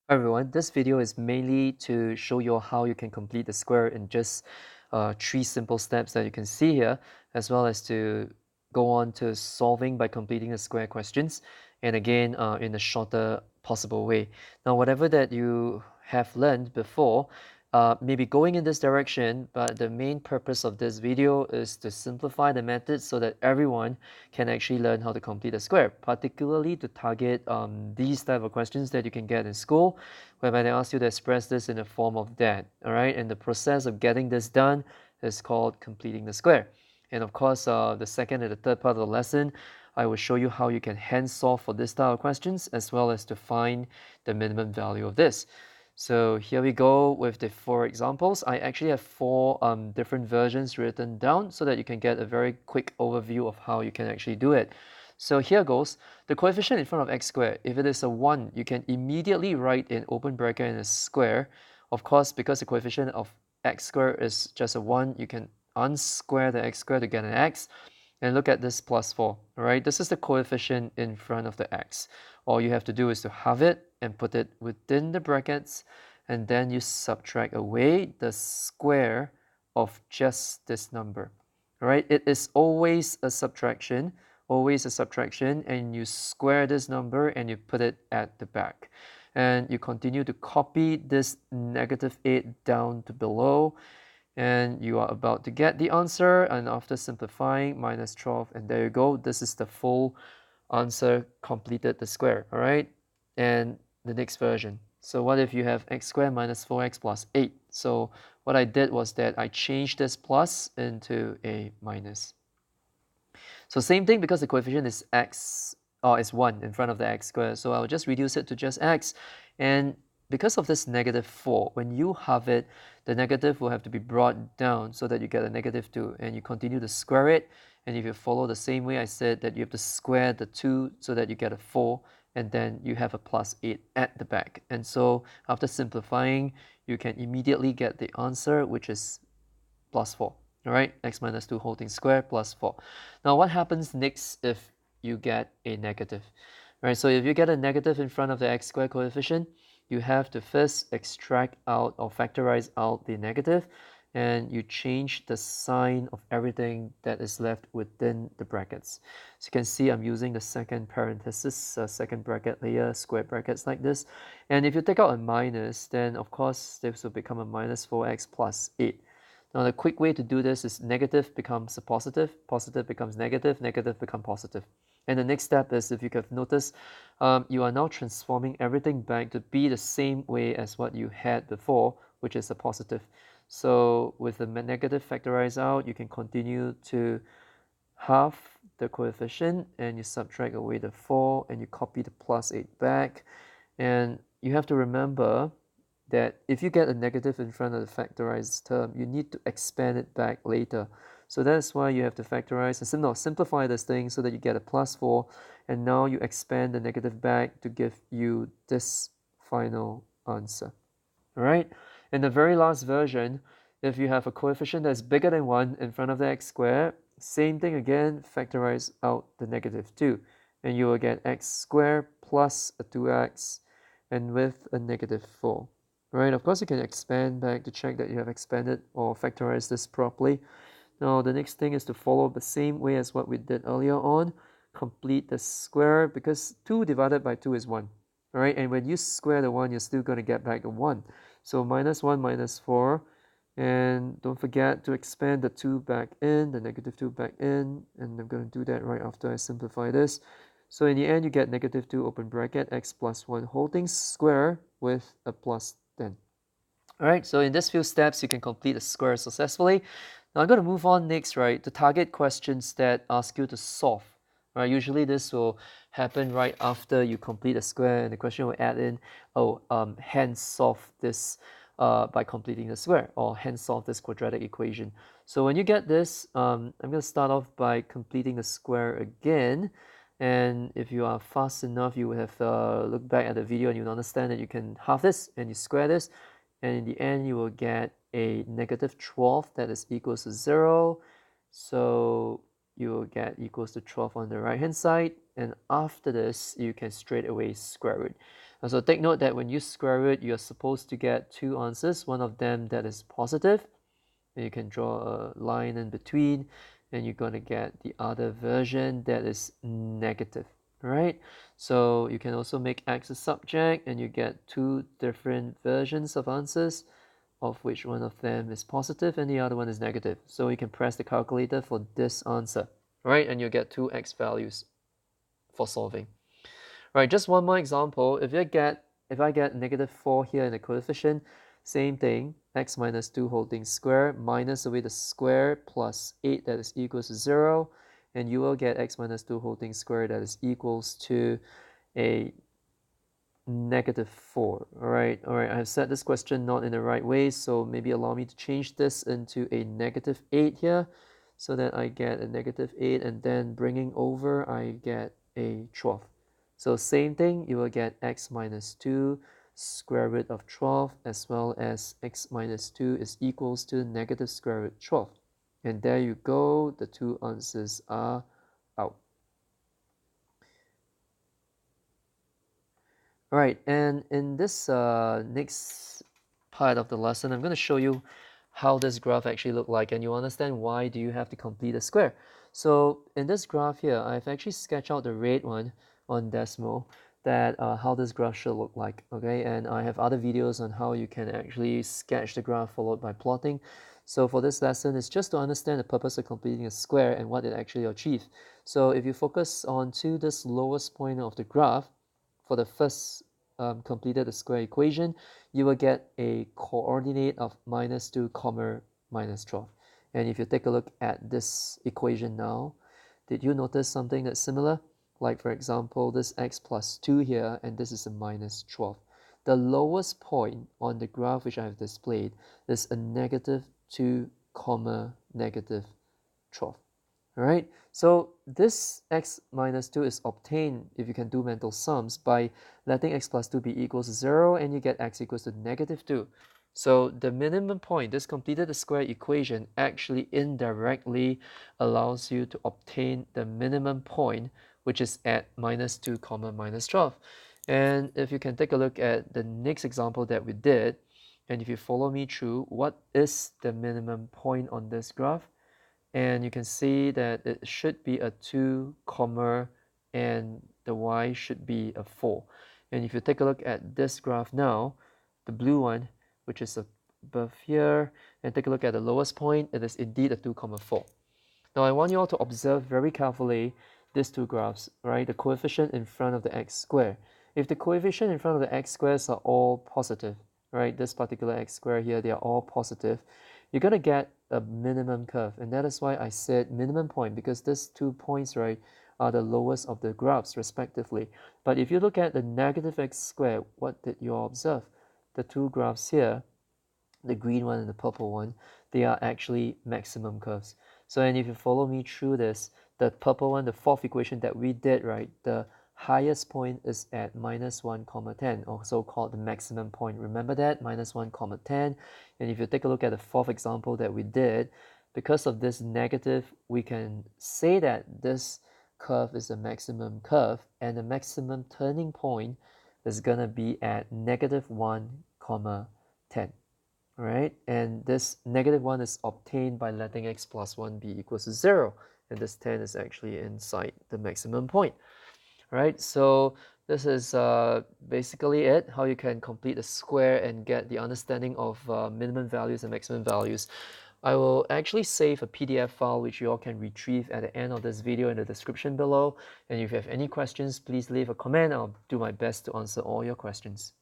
Hi everyone, this video is mainly to show you how you can complete the square in just 3 simple steps that you can see here, as well as to go on to solving by completing the square questions, and again in a shorter possible way. Now whatever that you have learned before, maybe going in this direction, but the main purpose of this video is to simplify the method so that everyone can actually learn how to complete a square, particularly to target these type of questions that you can get in school, whereby they ask you to express this in the form of that, all right? And the process of getting this done is called completing the square. And of course, the second and the third part of the lesson, I will show you how you can hand solve for this style of questions, as well as to find the minimum value of this. So here we go with the 4 examples. I actually have 4 different versions written down so that you can get a very quick overview of how you can actually do it. So here goes. The coefficient in front of x squared, if it is a 1, you can immediately write in open bracket and a square. Of course, because the coefficient of x squared is just a 1, you can unsquare the x squared to get an x. And look at this plus 4, all right? This is the coefficient in front of the x. All you have to do is to halve it and put it within the brackets, and then you subtract away the square of just this number, all right? It is always a subtraction, and you square this number and you put it at the back. And you continue to copy this -8 down to below, and you are about to get the answer. And after simplifying, -12, and there you go. This is the full answer, completed the square, all right? And the next version. So what if you have x squared minus 4x plus 8? So what I did was that I changed this plus into a minus. So same thing, because the coefficient is x, or is 1 in front of the x squared, so I'll just reduce it to just x. And because of this -4, when you halve it, the negative will have to be brought down so that you get a -2, and you continue to square it. And if you follow the same way I said, that you have to square the 2 so that you get a 4, and then you have a +8 at the back. And so after simplifying, you can immediately get the answer, which is +4. All right, x minus 2 whole thing squared plus 4. Now what happens next if you get a negative? All right, so if you get a negative in front of the x squared coefficient, you have to first extract out or factorize out the negative, and you change the sign of everything that is left within the brackets. So you can see I'm using the second parenthesis, second bracket layer, square brackets like this. And if you take out a minus, then of course this will become a -4x plus 8. Now the quick way to do this is negative becomes a positive, positive becomes negative, negative becomes positive. And the next step is, if you have noticed, you are now transforming everything back to be the same way as what you had before, which is a positive. So with the negative factorized out, you can continue to half the coefficient, and you subtract away the 4, and you copy the +8 back. And you have to remember that if you get a negative in front of the factorized term, you need to expand it back later. So that's why you have to factorize and simplify this thing so that you get a +4, and now you expand the negative back to give you this final answer. All right? In the very last version, if you have a coefficient that's bigger than 1 in front of the x squared, same thing again, factorize out the -2, and you will get x squared plus a 2x, and with a -4. Right? Of course, you can expand back to check that you have expanded or factorized this properly. Now, the next thing is to follow the same way as what we did earlier on. Complete the square, because 2 divided by 2 is 1. All right, and when you square the 1, you're still going to get back a 1. So -1 minus 4, and don't forget to expand the 2 back in, the -2 back in, and I'm going to do that right after I simplify this. So in the end, you get -2 open bracket x plus 1 whole thing square with a +10. All right, so in this few steps, you can complete the square successfully. Now I'm going to move on next, right, to target questions that ask you to solve. Right, usually this will happen right after you complete a square, and the question will add in, hence solve this by completing the square, or hence solve this quadratic equation. So when you get this, I'm going to start off by completing the square again. And if you are fast enough, you will have looked back at the video and you'll understand that you can halve this and you square this, and in the end you will get a -12 that is equals to 0. So you will get equals to 12 on the right hand side, and after this you can straight away square it. So take note that when you square it, you're supposed to get two answers, one of them that is positive, and you can draw a line in between, and you're going to get the other version that is negative. Right? So you can also make x a subject, and you get two different versions of answers, of which one of them is positive and the other one is negative. So you can press the calculator for this answer, right? And you'll get two x values for solving. Right, just one more example. If I get -4 here in the coefficient, same thing, x minus 2 whole thing square, minus away the square plus 8 that is equals to 0, and you will get x minus 2 whole thing square that is equals to a -4. All right, I have set this question not in the right way, so maybe allow me to change this into a -8 here, so that I get a -8, and then bringing over, I get a 12. So same thing, you will get x minus 2 square root of 12, as well as x minus 2 is equals to negative square root 12. And there you go, the two answers are out. All right, and in this next part of the lesson, I'm going to show you how this graph actually look like, and you understand why do you have to complete a square. So in this graph here, I've actually sketched out the red one on decimal, that how this graph should look like, okay? And I have other videos on how you can actually sketch the graph followed by plotting. So for this lesson, it's just to understand the purpose of completing a square and what it actually achieves. So if you focus on to this lowest point of the graph, for the first completed the square equation, you will get a coordinate of -2 comma -12. And if you take a look at this equation now, did you notice something that's similar? Like for example, this x plus 2 here, and this is a -12. The lowest point on the graph which I have displayed is a -2 comma -12. Alright, so this x minus 2 is obtained, if you can do mental sums, by letting x plus 2 be equals to 0, and you get x equals to -2. So the minimum point, this completed the square equation, actually indirectly allows you to obtain the minimum point, which is at -2 comma -12. And if you can take a look at the next example that we did, and if you follow me through, what is the minimum point on this graph? And you can see that it should be a 2 comma, and the y should be a 4. And if you take a look at this graph now, the blue one, which is above here, and take a look at the lowest point, it is indeed a 2 comma 4. Now I want you all to observe very carefully these two graphs, right? The coefficient in front of the x square. If the coefficient in front of the x squares are all positive, right? This particular x square here, they are all positive, you're going to get a minimum curve. And that is why I said minimum point, because these 2 points, right, are the lowest of the graphs respectively. But if you look at the negative x squared, what did you observe? The two graphs here, the green one and the purple one, they are actually maximum curves. So, and if you follow me through this, the purple one, the fourth equation that we did, right, the highest point is at -1 comma 10, also called the maximum point. Remember that, -1 comma 10. And if you take a look at the fourth example that we did, because of this negative, we can say that this curve is a maximum curve, and the maximum turning point is gonna be at -1 comma 10. Right, and this -1 is obtained by letting x plus 1 be equals to 0, and this 10 is actually inside the maximum point. Right, so this is basically it, how you can complete a square and get the understanding of minimum values and maximum values. I will actually save a PDF file which you all can retrieve at the end of this video in the description below, and if you have any questions, please leave a comment. I'll do my best to answer all your questions.